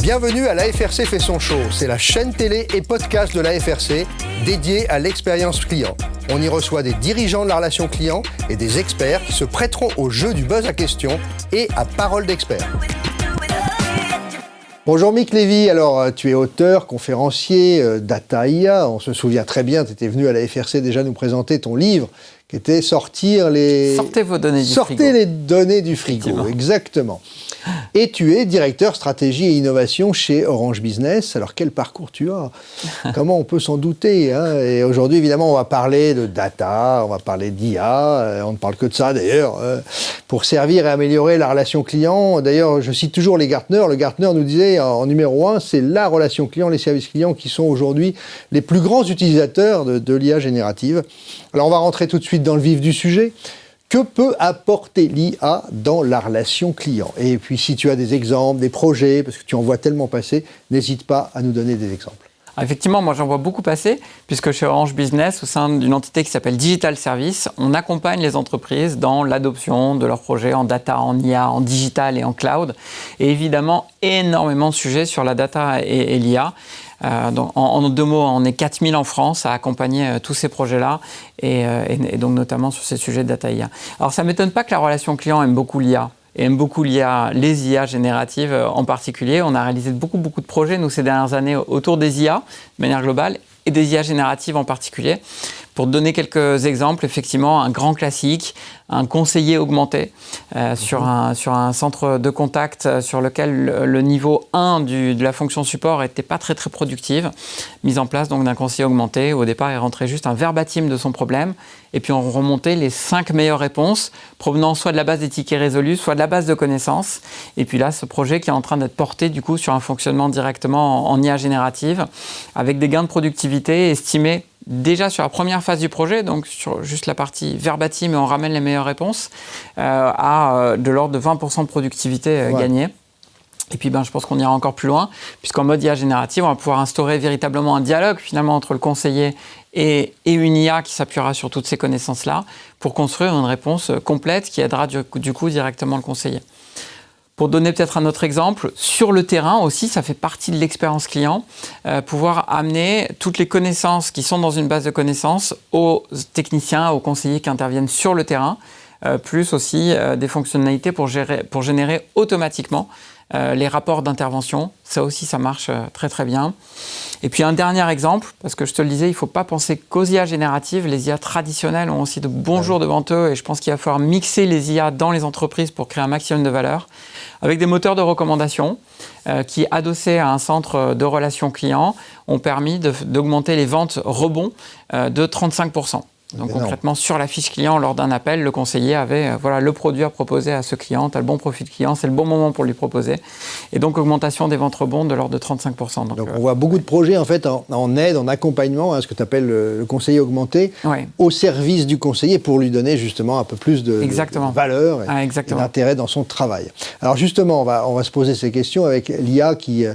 Bienvenue à l'AFRC fait son show. C'est la chaîne télé et podcast de l'AFRC dédiée à l'expérience client. On y reçoit des dirigeants de la relation client et des experts qui se prêteront au jeu du buzz à questions et à parole d'experts. Bonjour Mick Lévy, alors tu es auteur, conférencier, Data IA, on se souvient très bien, tu étais venu à la FRC déjà nous présenter ton livre qui était Sortez vos données du frigo. Sortez les données du frigo, exactement. Et tu es directeur stratégie et innovation chez Orange Business. Alors quel parcours tu as? Comment on peut s'en douter, hein? Et aujourd'hui évidemment on va parler de data, on va parler d'IA, on ne parle que de ça d'ailleurs, pour servir et améliorer la relation client. D'ailleurs je cite toujours les Gartner, le Gartner nous disait en numéro 1, c'est la relation client, les services clients qui sont aujourd'hui les plus grands utilisateurs de l'IA générative. Alors on va rentrer tout de suite dans le vif du sujet. Que peut apporter l'IA dans la relation client? Et puis si tu as des exemples, des projets, parce que tu en vois tellement passer, n'hésite pas à nous donner des exemples. Effectivement, moi j'en vois beaucoup passer, puisque chez Orange Business, au sein d'une entité qui s'appelle Digital Service, on accompagne les entreprises dans l'adoption de leurs projets en data, en IA, en digital et en cloud. Et évidemment, énormément de sujets sur la data et l'IA. Donc, en deux mots, on est 4000 en France à accompagner tous ces projets-là, et donc notamment sur ces sujets de data IA. Alors ça ne m'étonne pas que la relation client aime beaucoup l'IA. Et aime beaucoup les IA génératives en particulier. On a réalisé beaucoup de projets, nous, ces dernières années, autour des IA, de manière globale, et des IA génératives en particulier. Pour donner quelques exemples, effectivement, un grand classique, un conseiller augmenté sur un centre de contact sur lequel le niveau 1 de la fonction support n'était pas très productive. Mise en place donc d'un conseiller augmenté. Au départ, il rentrait juste un verbatim de son problème et puis on remontait les 5 meilleures réponses provenant soit de la base des tickets résolus, soit de la base de connaissances. Et puis là, ce projet qui est en train d'être porté du coup sur un fonctionnement directement en IA générative avec des gains de productivité estimés déjà sur la première phase du projet, donc sur juste la partie verbatim et on ramène les meilleures réponses, à de l'ordre de 20% de productivité gagnée. Et puis je pense qu'on ira encore plus loin, puisqu'en mode IA générative, on va pouvoir instaurer véritablement un dialogue finalement entre le conseiller et une IA qui s'appuiera sur toutes ces connaissances-là pour construire une réponse complète qui aidera du coup directement le conseiller. Pour donner peut-être un autre exemple, sur le terrain aussi, ça fait partie de l'expérience client, pouvoir amener toutes les connaissances qui sont dans une base de connaissances aux techniciens, aux conseillers qui interviennent sur le terrain, plus aussi des fonctionnalités pour générer automatiquement les rapports d'intervention. Ça aussi, ça marche très bien. Et puis un dernier exemple, parce que je te le disais, il ne faut pas penser qu'aux IA génératives. Les IA traditionnelles ont aussi de bons jours devant eux et je pense qu'il va falloir mixer les IA dans les entreprises pour créer un maximum de valeur avec des moteurs de recommandation qui, adossés à un centre de relations clients, ont permis d'augmenter les ventes rebonds de 35%. Donc concrètement, sur la fiche client, lors d'un appel, le conseiller avait le produit à proposer à ce client, tu as le bon profil client, c'est le bon moment pour lui proposer. Et donc augmentation des ventes rebonds de l'ordre de 35%. Donc on voit beaucoup de projets en fait en aide, en accompagnement, ce que tu appelles le conseiller augmenté, au service du conseiller pour lui donner justement un peu plus de valeur et d'intérêt dans son travail. Alors justement, on va se poser ces questions avec l'IA qui...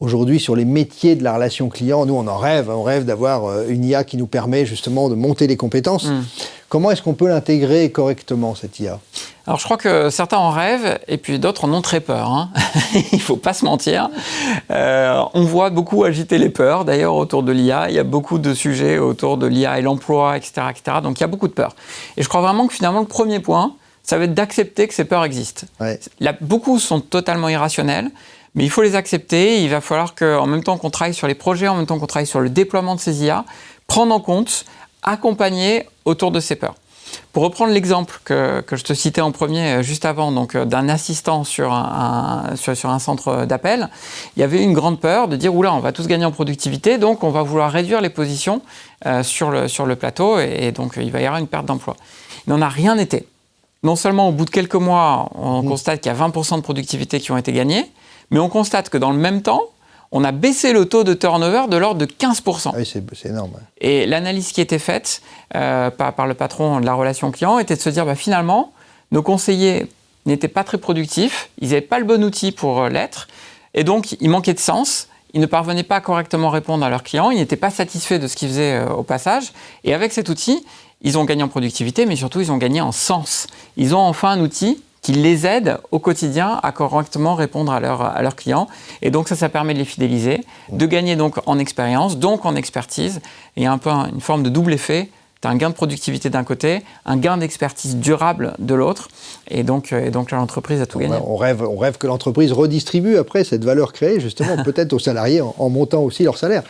Aujourd'hui, sur les métiers de la relation client, nous, on rêve d'avoir une IA qui nous permet justement de monter les compétences. Comment est-ce qu'on peut l'intégrer correctement, cette IA? Alors, je crois que certains en rêvent et puis d'autres en ont très peur. Hein. Il ne faut pas se mentir. On voit beaucoup agiter les peurs, d'ailleurs, autour de l'IA. Il y a beaucoup de sujets autour de l'IA et l'emploi, etc., etc. Donc, il y a beaucoup de peurs. Et je crois vraiment que finalement, le premier point, ça va être d'accepter que ces peurs existent. Beaucoup sont totalement irrationnelles. Mais il faut les accepter, il va falloir qu'en même temps qu'on travaille sur les projets, en même temps qu'on travaille sur le déploiement de ces IA, prendre en compte, accompagner autour de ces peurs. Pour reprendre l'exemple que je te citais en premier, juste avant, donc d'un assistant sur un centre d'appel, il y avait une grande peur de dire « Oula, on va tous gagner en productivité, donc on va vouloir réduire les positions sur le plateau et donc il va y avoir une perte d'emploi. » Il n'en a rien été. Non seulement au bout de quelques mois, on constate qu'il y a 20% de productivité qui ont été gagnés, mais on constate que dans le même temps, on a baissé le taux de turnover de l'ordre de 15%. Oui, c'est énorme. Et l'analyse qui était faite par le patron de la relation client était de se dire, finalement, nos conseillers n'étaient pas très productifs, ils n'avaient pas le bon outil pour l'être, et donc il manquait de sens, ils ne parvenaient pas à correctement répondre à leurs clients, ils n'étaient pas satisfaits de ce qu'ils faisaient au passage, et avec cet outil, ils ont gagné en productivité, mais surtout ils ont gagné en sens. Ils ont enfin un outil qui les aide au quotidien à correctement répondre à leurs clients. Et donc ça permet de les fidéliser, de gagner donc en expérience, donc en expertise. Et il y a un peu une forme de double effet. Tu as un gain de productivité d'un côté, un gain d'expertise durable de l'autre, et donc l'entreprise a tout gagné. On rêve que l'entreprise redistribue après cette valeur créée, justement, peut-être aux salariés en montant aussi leur salaire.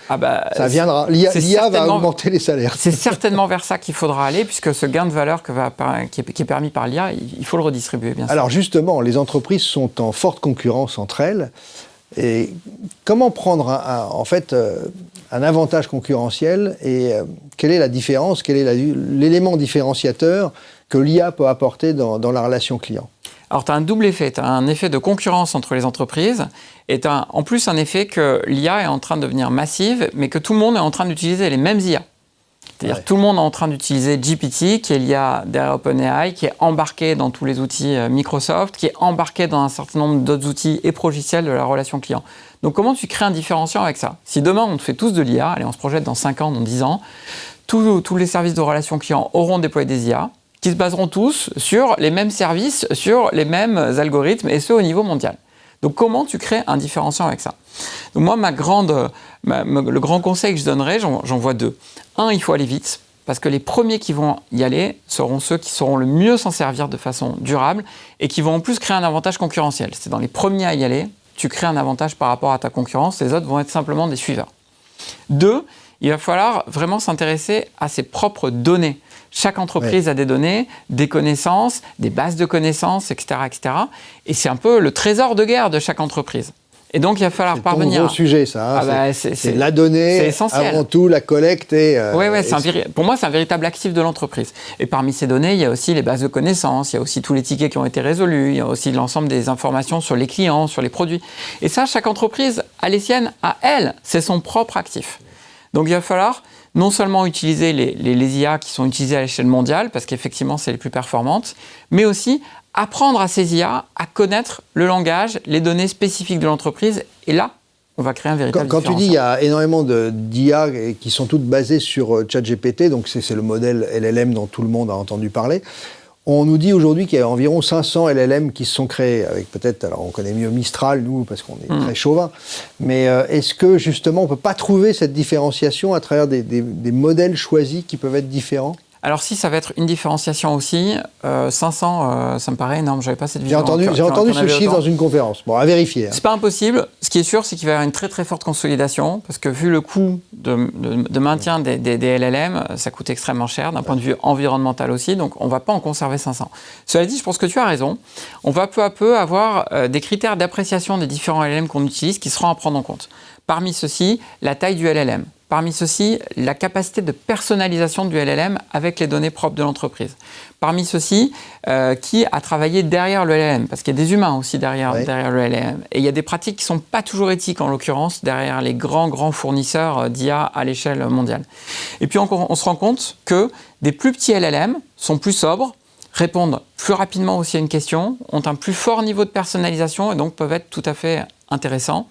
Ça viendra. L'IA va augmenter les salaires. C'est certainement vers ça qu'il faudra aller, puisque ce gain de valeur qui est permis par l'IA, il faut le redistribuer, bien sûr. Alors justement, les entreprises sont en forte concurrence entre elles. Et comment prendre un avantage concurrentiel et quelle est la différence, quel est l'élément différenciateur que l'IA peut apporter dans la relation client? Alors, tu as un double effet. Tu as un effet de concurrence entre les entreprises et tu as en plus un effet que l'IA est en train de devenir massive, mais que tout le monde est en train d'utiliser les mêmes IA. C'est-à-dire tout le monde est en train d'utiliser GPT, qui est l'IA derrière OpenAI, qui est embarqué dans tous les outils Microsoft, qui est embarqué dans un certain nombre d'autres outils et progiciels de la relation client. Donc comment tu crées un différenciant avec ça? Si demain on te fait tous de l'IA, allez on se projette dans 5 ans, dans 10 ans, tous les services de relation client auront déployé des IA, qui se baseront tous sur les mêmes services, sur les mêmes algorithmes, et ce au niveau mondial. Donc comment tu crées un différenciant avec ça? Donc moi, le grand conseil que je donnerais, j'en vois deux. Un, il faut aller vite, parce que les premiers qui vont y aller seront ceux qui sauront le mieux s'en servir de façon durable et qui vont en plus créer un avantage concurrentiel. C'est dans les premiers à y aller, tu crées un avantage par rapport à ta concurrence, les autres vont être simplement des suiveurs. Deux, il va falloir vraiment s'intéresser à ses propres données. Chaque entreprise a des données, des connaissances, des bases de connaissances, etc., etc. Et c'est un peu le trésor de guerre de chaque entreprise. Et donc, il va falloir parvenir... C'est un gros sujet, ça. C'est la donnée, c'est essentiel. Avant tout, la collecte et... pour moi, c'est un véritable actif de l'entreprise. Et parmi ces données, il y a aussi les bases de connaissances, il y a aussi tous les tickets qui ont été résolus, il y a aussi l'ensemble des informations sur les clients, sur les produits. Et ça, chaque entreprise a les siennes, à elle, c'est son propre actif. Donc, il va falloir non seulement utiliser les IA qui sont utilisées à l'échelle mondiale, parce qu'effectivement, c'est les plus performantes, mais aussi apprendre à ces IA à connaître le langage, les données spécifiques de l'entreprise. Et là, on va créer un véritable différenciant. Quand tu dis qu'il y a énormément d'IA qui sont toutes basées sur ChatGPT, donc c'est le modèle LLM dont tout le monde a entendu parler, on nous dit aujourd'hui qu'il y a environ 500 LLM qui se sont créés, avec peut-être, alors on connaît mieux Mistral, nous, parce qu'on est très chauvin, mais est-ce que justement on ne peut pas trouver cette différenciation à travers des modèles choisis qui peuvent être différents ? Alors si ça va être une différenciation aussi, 500, ça me paraît énorme, j'avais pas cette vision. J'ai entendu ce chiffre dans une conférence, bon, à vérifier. C'est pas impossible, ce qui est sûr, c'est qu'il va y avoir une très très forte consolidation, parce que vu le coût de maintien des LLM, ça coûte extrêmement cher, d'un point de vue environnemental aussi, donc on va pas en conserver 500. Cela dit, je pense que tu as raison, on va peu à peu avoir des critères d'appréciation des différents LLM qu'on utilise qui seront à prendre en compte. Parmi ceux-ci, la taille du LLM. Parmi ceux-ci, la capacité de personnalisation du LLM avec les données propres de l'entreprise. Parmi ceux-ci, qui a travaillé derrière le LLM, parce qu'il y a des humains aussi derrière le LLM. Et il y a des pratiques qui ne sont pas toujours éthiques, en l'occurrence, derrière les grands fournisseurs d'IA à l'échelle mondiale. Et puis on se rend compte que des plus petits LLM sont plus sobres, répondent plus rapidement aussi à une question, ont un plus fort niveau de personnalisation et donc peuvent être tout à fait intéressants.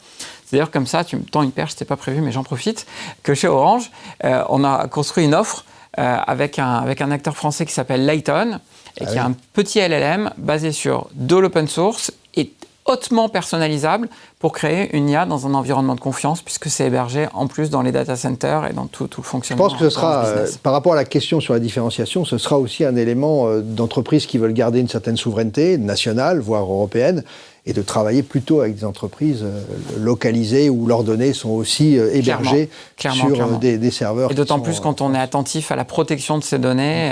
C'est d'ailleurs comme ça, tu me tends une perche, c'était pas prévu, mais j'en profite, que chez Orange, on a construit une offre avec un acteur français qui s'appelle Layton, et qui a un petit LLM basé sur de l'open source et hautement personnalisable pour créer une IA dans un environnement de confiance, puisque c'est hébergé en plus dans les data centers et dans tout le fonctionnement. Je pense que ce sera, par rapport à la question sur la différenciation, ce sera aussi un élément d'entreprises qui veulent garder une certaine souveraineté nationale, voire européenne, et de travailler plutôt avec des entreprises localisées où leurs données sont aussi hébergées sur des serveurs. Et d'autant plus quand on est attentif à la protection de ces données,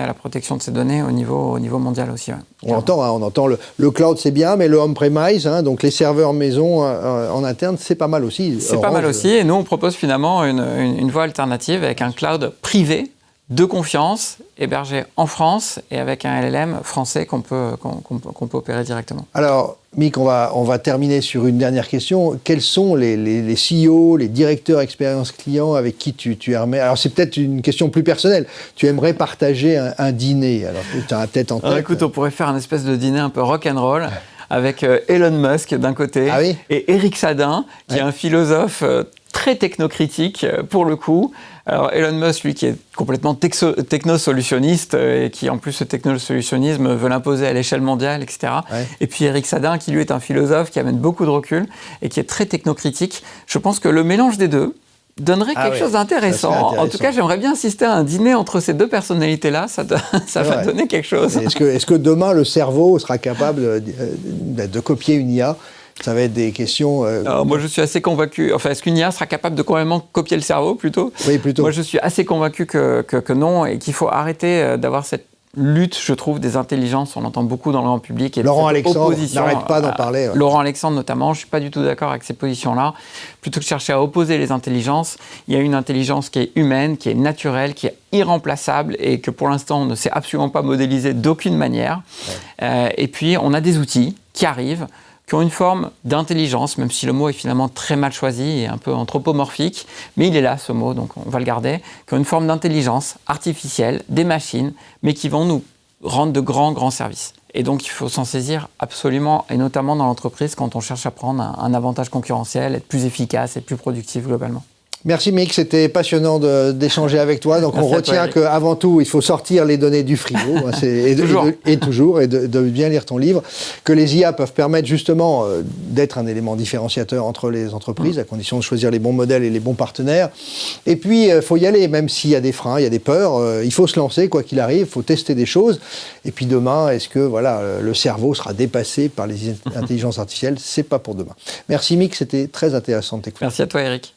au niveau mondial aussi. Ouais. On entend le cloud, c'est bien, mais le on-premise, donc les serveurs maison en interne, c'est pas mal aussi. C'est pas mal aussi, et nous on propose finalement une voie alternative avec un cloud privé de confiance, hébergé en France et avec un LLM français qu'on peut opérer directement. Alors, Mick, on va terminer sur une dernière question. Quels sont les CEO, les directeurs expérience client avec qui tu aimerais... Alors, c'est peut-être une question plus personnelle. Tu aimerais partager un dîner. Alors, tu as peut-être en tête... Écoute, on pourrait faire un espèce de dîner un peu rock'n'roll avec Elon Musk d'un côté et Eric Sadin, qui est un philosophe très technocritique pour le coup. Alors Elon Musk, lui, qui est complètement technosolutionniste et qui, en plus, ce technosolutionnisme veut l'imposer à l'échelle mondiale, etc. Et puis Eric Sadin, qui, lui, est un philosophe qui amène beaucoup de recul et qui est très technocritique. Je pense que le mélange des deux donnerait quelque chose d'intéressant. En tout cas, j'aimerais bien assister à un dîner entre ces deux personnalités-là. Ça va donner quelque chose. Est-ce que demain, le cerveau sera capable de copier une IA ? Ça va être des questions... Alors, moi, je suis assez convaincu... Enfin, est-ce qu'une IA sera capable de complètement copier le cerveau, plutôt ? Oui, plutôt. Moi, je suis assez convaincu que non, et qu'il faut arrêter d'avoir cette lutte, je trouve, des intelligences. On l'entend beaucoup dans le grand public. Et Laurent Alexandre n'arrête pas d'en parler. Laurent Alexandre, notamment, je ne suis pas du tout d'accord avec ces positions-là. Plutôt que de chercher à opposer les intelligences, il y a une intelligence qui est humaine, qui est naturelle, qui est irremplaçable, et que pour l'instant, on ne sait absolument pas modéliser d'aucune manière. Et puis, on a des outils qui arrivent, qui ont une forme d'intelligence, même si le mot est finalement très mal choisi et un peu anthropomorphique, mais il est là, ce mot, donc on va le garder, qui ont une forme d'intelligence artificielle, des machines, mais qui vont nous rendre de grands services. Et donc il faut s'en saisir absolument, et notamment dans l'entreprise, quand on cherche à prendre un avantage concurrentiel, être plus efficace, être plus productif globalement. Merci Mick, c'était passionnant d'échanger avec toi. Donc on retient qu'avant tout, il faut sortir les données du frigo et de bien lire ton livre, que les IA peuvent permettre justement d'être un élément différenciateur entre les entreprises, à condition de choisir les bons modèles et les bons partenaires. Et puis, il faut y aller, même s'il y a des freins, il y a des peurs, il faut se lancer, quoi qu'il arrive, il faut tester des choses. Et puis demain, est-ce que le cerveau sera dépassé par les intelligences artificielles ? C'est pas pour demain. Merci Mick, c'était très intéressant de t'écouter. Merci à toi Eric.